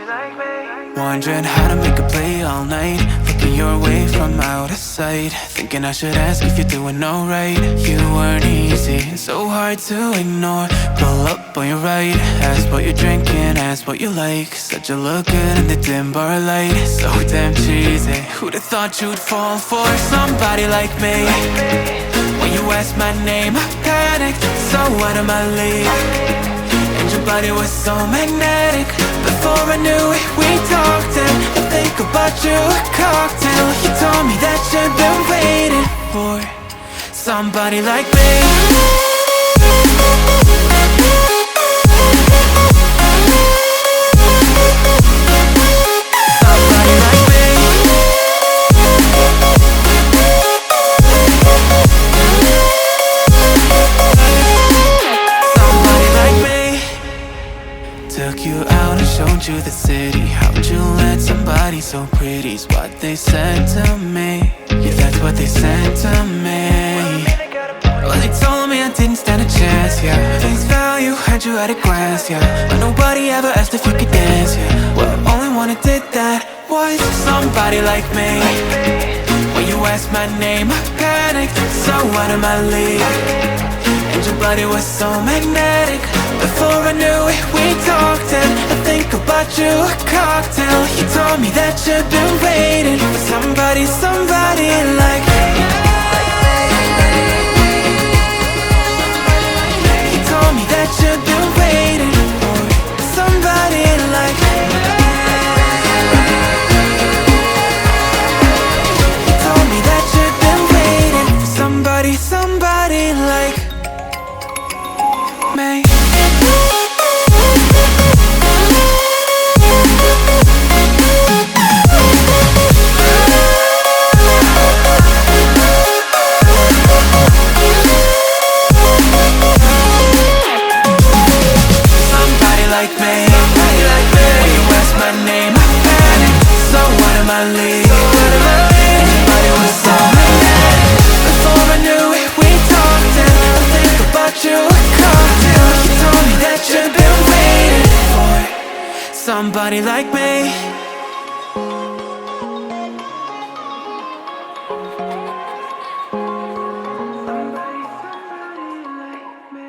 Wondering how to make a play all night, looking your way from out of sight, thinking I should ask if you're doing alright. You weren't easy, so hard to ignore. Pull up on your right, ask what you're drinking, ask what you like. Said you look good in the dim bar light, so damn cheesy. Who'd have thought you'd fall for somebody like me? When you asked my name, I panicked, so out of my league. And your body was so magnetic. Before I knew it, we talked, and I think about you, a cocktail. You told me that you've been waiting for somebody like me. Took you out and showed you the city. How'd you let somebody so pretty's what they said to me? Yeah, that's what they said to me. Well, they told me I didn't stand a chance, yeah. Face value, had you at a glance, yeah. But nobody ever asked if you could dance, yeah. Well, the only one who did that was somebody like me. When you asked my name, I panicked, so out of my league. And your body was so magnetic. Before I knew it, we talked, and I think about you, a cocktail. You told me that you've been waiting for somebody like me. You told me that you've been waiting for somebody like me. You told me that you've been waiting for somebody like me. Somebody like me.